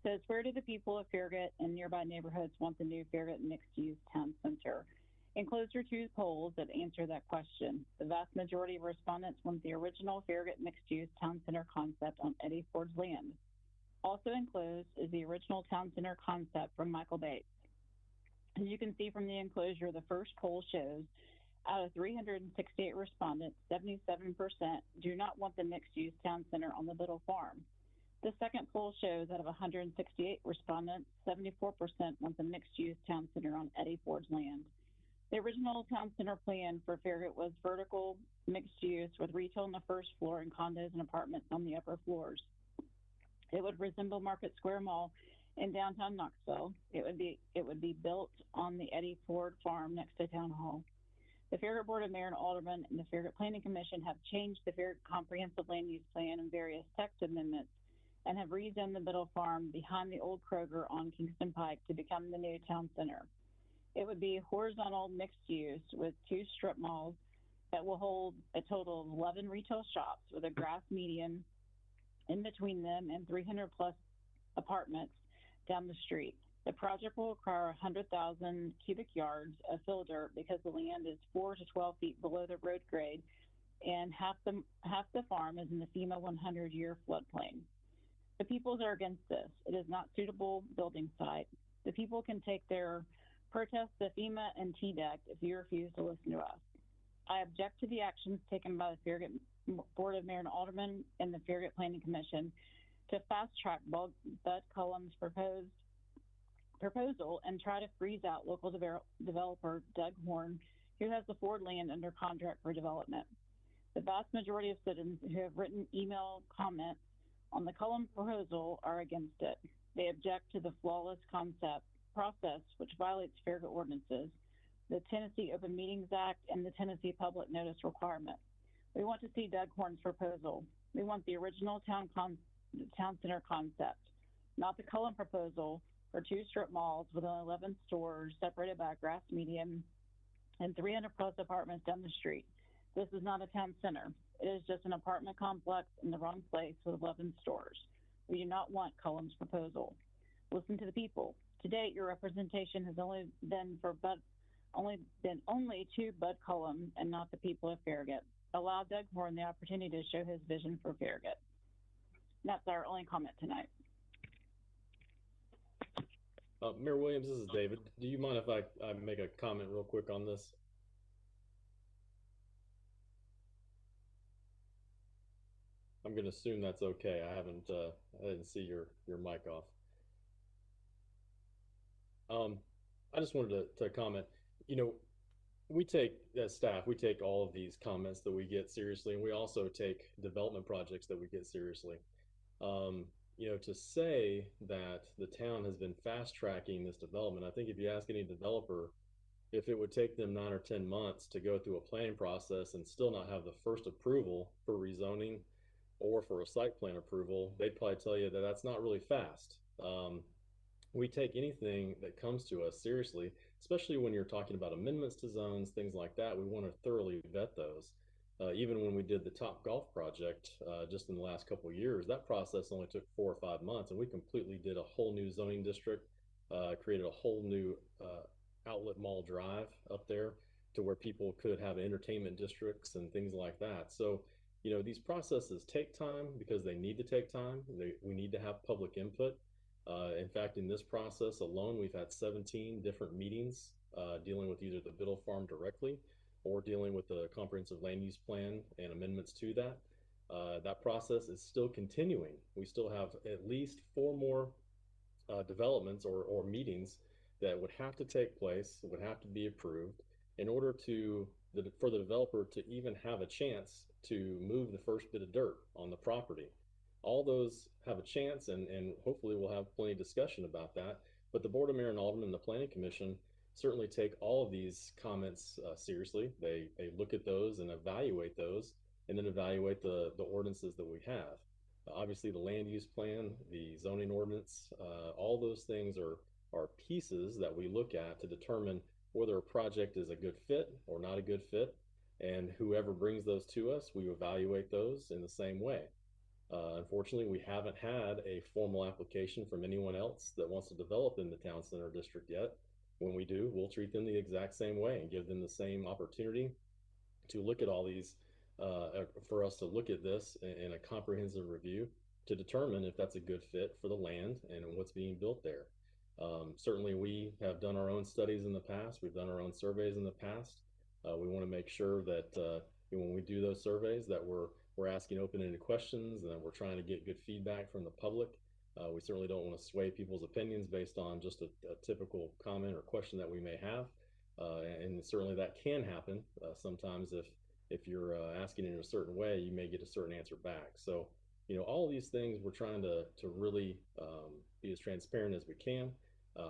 says, where do the people of Farragut and nearby neighborhoods want the new Farragut mixed-use town center? Enclosed are two polls that answer that question. The vast majority of respondents want the original Farragut mixed-use town center concept on Eddie Ford's land. Also enclosed is the original town center concept from Michael Bates. As you can see from the enclosure, the first poll shows out of 368 respondents, 77% do not want the mixed-use town center on the Biddle Farm. The second poll shows out of 168 respondents, 74% want the mixed-use town center on Eddie Ford's land. The original town center plan for Farragut was vertical mixed use with retail on the first floor and condos and apartments on the upper floors. It would resemble Market Square Mall in downtown Knoxville. It would be built on the Eddie Ford farm next to Town Hall. The Farragut Board of Mayor and Aldermen and the Farragut Planning Commission have changed the Farragut Comprehensive Land Use Plan and various text amendments and have rezoned the Biddle Farm behind the old Kroger on Kingston Pike to become the new town center. It would be horizontal mixed use with 2 strip malls that will hold a total of 11 retail shops with a grass median in between them and 300 plus apartments down the street. The project will require 100,000 cubic yards of fill dirt because the land is 4 to 12 feet below the road grade and half the farm is in the FEMA 100-year floodplain. The peoples are against this. It is not suitable building site. The people can take their protest to FEMA and TDEC if you refuse to listen to us. I object to the actions taken by the Farragut Board of Mayor and Aldermen and the Farragut Planning Commission to fast-track Bud Cullum's proposal and try to freeze out local developer Doug Horn, who has the Ford land under contract for development. The vast majority of citizens who have written email comments on the Cullum proposal are against it. They object to the flawless process, which violates Farragut ordinances, the Tennessee Open Meetings Act, and the Tennessee Public Notice requirement. We want to see Doug Horn's proposal. We want the original town center concept, not the Cullum proposal for 2 strip malls with 11 stores separated by a grass median and 300 plus apartments down the street. This is not a town center. It is just an apartment complex in the wrong place with 11 stores. We do not want Cullum's proposal. Listen to the people. To date, your representation has only been to Bud Cullum and not the people of Farragut. Allow Doug Horn the opportunity to show his vision for Farragut. That's our only comment tonight. Mayor Williams, this is David. Do you mind if I make a comment real quick on this? I'm going to assume that's okay. I didn't see your mic off. I just wanted to comment. You know, we take, as staff, we take all of these comments that we get seriously, and we also take development projects that we get seriously. You know, to say that the town has been fast tracking this development, I think if you ask any developer if it would take them 9 or 10 months to go through a planning process and still not have the first approval for rezoning or for a site plan approval, they'd probably tell you that that's not really fast. We take anything that comes to us seriously, especially when you're talking about amendments to zones, things like that. We want to thoroughly vet those. Even when we did the Top Golf project just in the last couple of years, that process only took 4 or 5 months, and we completely did a whole new zoning district, created a whole new outlet mall drive up there to where people could have entertainment districts and things like that. So, you know, these processes take time because they need to take time. We need to have public input. In fact, in this process alone, we've had 17 different meetings dealing with either the Biddle Farm directly or dealing with the comprehensive land use plan and amendments to that. That process is still continuing. We still have at least 4 more developments or meetings that would have to take place, would have to be approved in order for the developer to even have a chance to move the first bit of dirt on the property. All those have a chance, and hopefully we'll have plenty of discussion about that. But the Board of Mayor and Aldermen and the Planning Commission certainly take all of these comments seriously. They look at those and evaluate those, and then evaluate the ordinances that we have. Obviously, the land use plan, the zoning ordinance, all those things are pieces that we look at to determine whether a project is a good fit or not a good fit. And whoever brings those to us, we evaluate those in the same way. Unfortunately, we haven't had a formal application from anyone else that wants to develop in the town center district yet. When we do, we'll treat them the exact same way and give them the same opportunity to look at all these, for us to look at this in a comprehensive review to determine if that's a good fit for the land and what's being built there. Certainly, we have done our own studies in the past. We've done our own surveys in the past. We want to make sure that when we do those surveys, that we're asking open-ended questions and that we're trying to get good feedback from the public. We certainly don't want to sway people's opinions based on just a typical comment or question that we may have. And certainly that can happen. Sometimes if you're asking in a certain way, you may get a certain answer back. So, all of these things we're trying to really be as transparent as we can.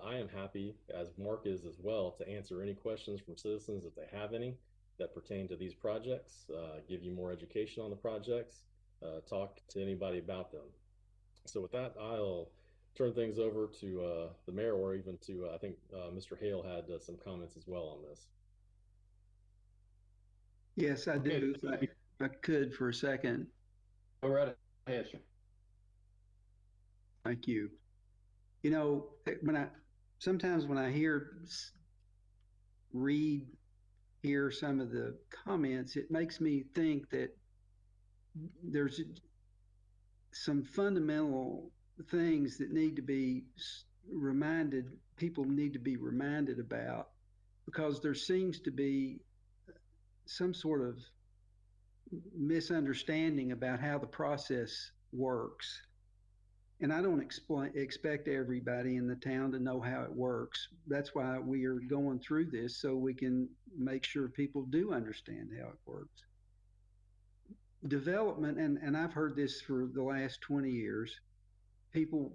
I am happy, as Mark is as well, to answer any questions from citizens if they have any that pertain to these projects, give you more education on the projects, talk to anybody about them. So with that, I'll turn things over to the mayor, or even to, I think Mr. Hale had some comments as well on this. Yes, I do. If I could for a second. Go right ahead, sir. Thank you. Sometimes when I hear some of the comments, it makes me think that there's some fundamental things that need to be reminded, people need to be reminded about, because there seems to be some sort of misunderstanding about how the process works. And I don't expect everybody in the town to know how it works. That's why we are going through this, so we can make sure people do understand how it works. Development, and I've heard this for the last 20 years, people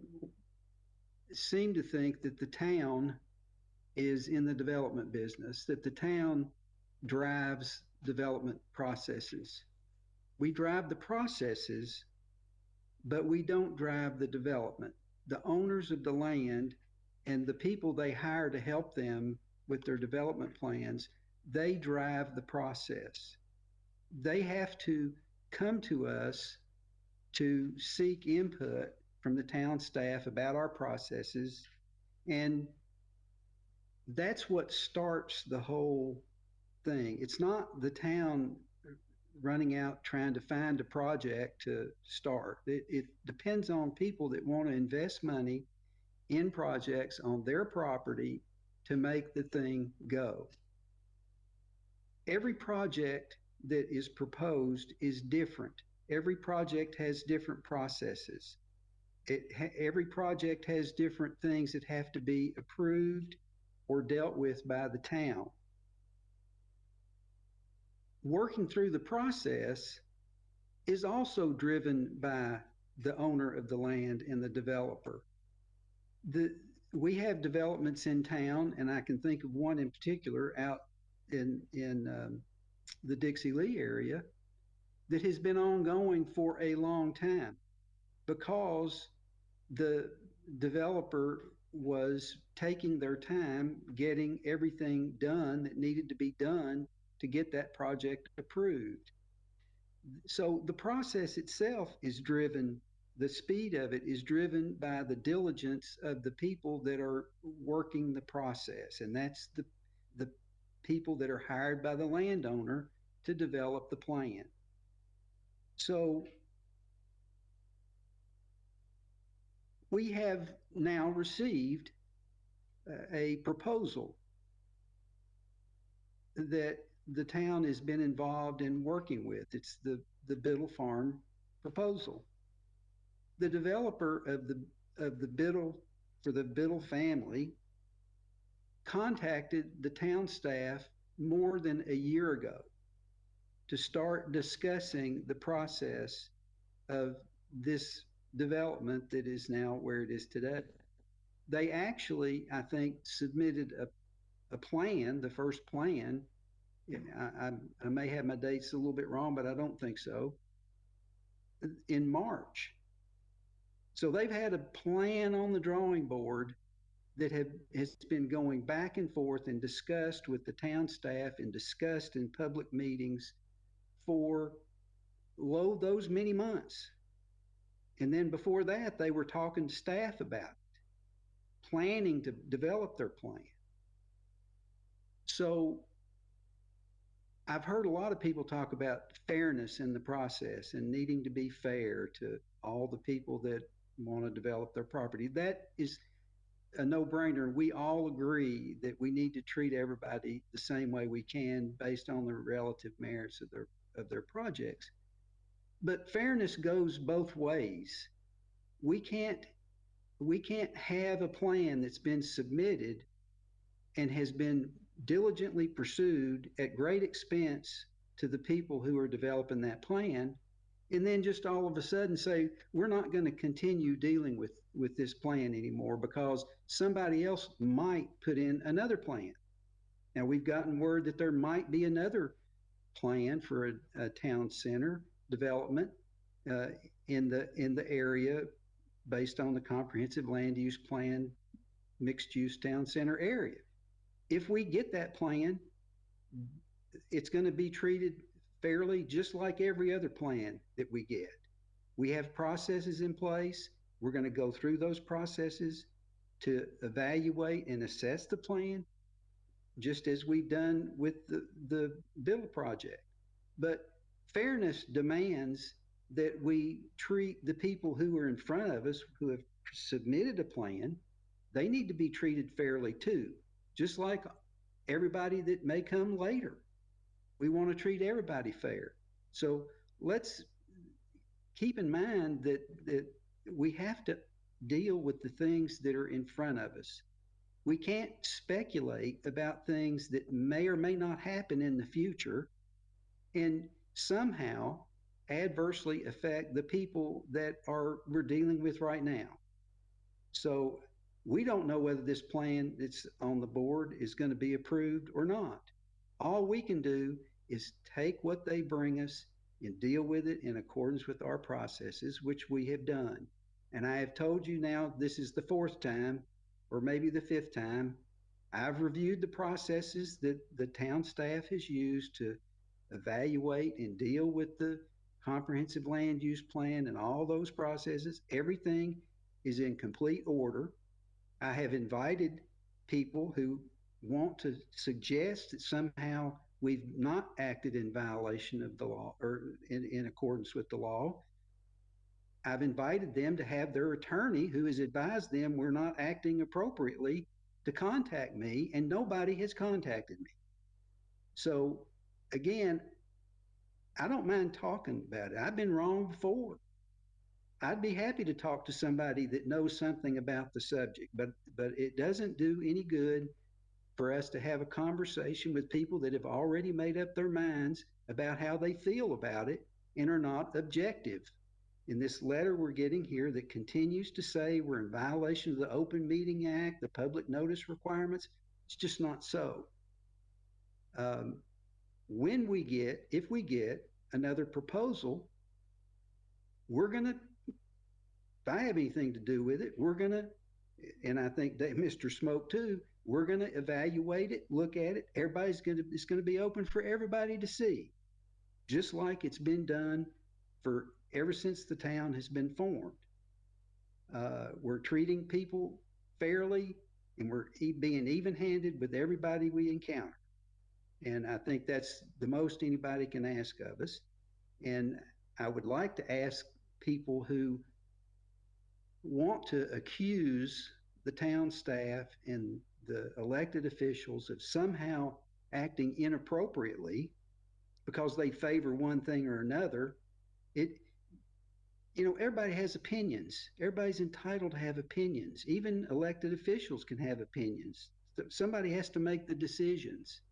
seem to think that the town is in the development business, that the town drives development processes. We drive the processes, but we don't drive the development. The owners of the land and the people they hire to help them with their development plans, they drive the process. They have to come to us to seek input from the town staff about our processes, and that's what starts the whole thing. It's not the town running out trying to find a project to start. It depends on people that want to invest money in projects on their property to make the thing go. Every project that is proposed is different. Every project has different processes. Every project has different things that have to be approved or dealt with by the town. Working through the process is also driven by the owner of the land and the developer. We have developments in town, and I can think of one in particular out in the Dixie Lee area that has been ongoing for a long time because the developer was taking their time getting everything done that needed to be done to get that project approved. So the process itself is driven, the speed of it is driven by the diligence of the people that are working the process. And that's the people that are hired by the landowner to develop the plan. So we have now received a proposal that the town has been involved in working with. It's the Biddle Farm proposal. The developer of the Biddle, for the Biddle family, contacted the town staff more than a year ago to start discussing the process of this development that is now where it is today. They actually, I think, submitted a plan, the first plan. I may have my dates a little bit wrong, but I don't think so, in March. So they've had a plan on the drawing board that has been going back and forth and discussed with the town staff and discussed in public meetings for those many months. And then before that, they were talking to staff about it, planning to develop their plan. So I've heard a lot of people talk about fairness in the process and needing to be fair to all the people that want to develop their property. That is a no-brainer. We all agree that we need to treat everybody the same way we can based on the relative merits of their projects. But fairness goes both ways. We can't have a plan that's been submitted and has been diligently pursued at great expense to the people who are developing that plan, and then just all of a sudden say, we're not going to continue dealing with this plan anymore because somebody else might put in another plan. Now, we've gotten word that there might be another plan for a town center development in the area based on the comprehensive land use plan, mixed use town center area. If we get that plan, it's going to be treated fairly, just like every other plan that we get. We have processes in place. We're going to go through those processes to evaluate and assess the plan, just as we've done with the Biddle project. But fairness demands that we treat the people who are in front of us, who have submitted a plan, they need to be treated fairly too, just like everybody that may come later. We want to treat everybody fair. So let's keep in mind that we have to deal with the things that are in front of us. We can't speculate about things that may or may not happen in the future and somehow adversely affect the people that we're dealing with right now. So we don't know whether this plan that's on the board is going to be approved or not. All we can do is take what they bring us and deal with it in accordance with our processes, which we have done. And I have told you now, this is the 4th time, or maybe the 5th time, I've reviewed the processes that the town staff has used to evaluate and deal with the comprehensive land use plan and all those processes. Everything is in complete order. I have invited people who want to suggest that somehow we've not acted in violation of the law or in accordance with the law. I've invited them to have their attorney, who has advised them we're not acting appropriately, to contact me, and nobody has contacted me. So again, I don't mind talking about it. I've been wrong before. I'd be happy to talk to somebody that knows something about the subject, but it doesn't do any good for us to have a conversation with people that have already made up their minds about how they feel about it and are not objective. In this letter we're getting here that continues to say we're in violation of the Open Meeting Act, the public notice requirements, it's just not so. If we get another proposal, we're going to, if I have anything to do with it, we're going to, and I think that Mr. Smoke too, we're going to evaluate it, look at it. It's going to be open for everybody to see, just like it's been done for ever since the town has been formed. We're treating people fairly, and we're being even-handed with everybody we encounter. And I think that's the most anybody can ask of us. And I would like to ask people who want to accuse the town staff and the elected officials of somehow acting inappropriately because they favor one thing or another. Everybody has opinions. Everybody's entitled to have opinions. Even elected officials can have opinions. Somebody has to make the decisions.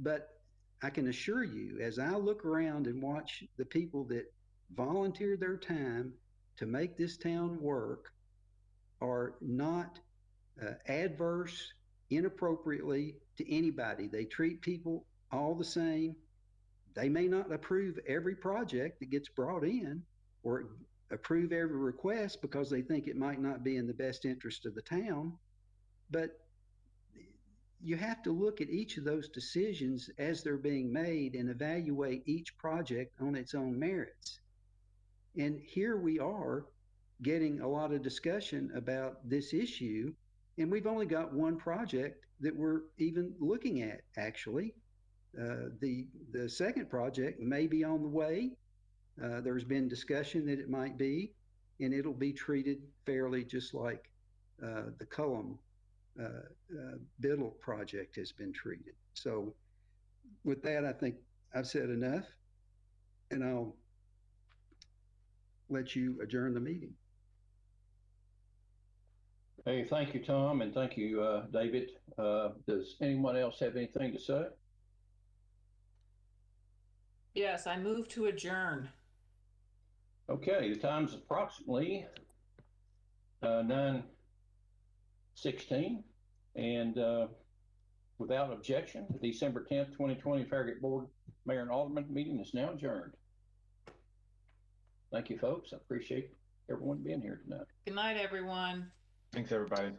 But I can assure you, as I look around and watch the people that volunteer their time to make this town work are not adverse inappropriately to anybody. They treat people all the same. They may not approve every project that gets brought in or approve every request because they think it might not be in the best interest of the town, but you have to look at each of those decisions as they're being made and evaluate each project on its own merits. And here we are getting a lot of discussion about this issue, and we've only got one project that we're even looking at, actually. The second project may be on the way. There's been discussion that it might be, and it'll be treated fairly just like the Cullum Biddle project has been treated. So with that, I think I've said enough, and I'll let you adjourn the meeting. Hey, thank you, Tom, and thank you, David. Does anyone else have anything to say? Yes, I move to adjourn. Okay, the time's approximately 9:16, and without objection, the December 10th, 2020 Farragut Board Mayor and Alderman meeting is now adjourned. Thank you, folks. I appreciate everyone being here tonight. Good night, everyone. Thanks, everybody.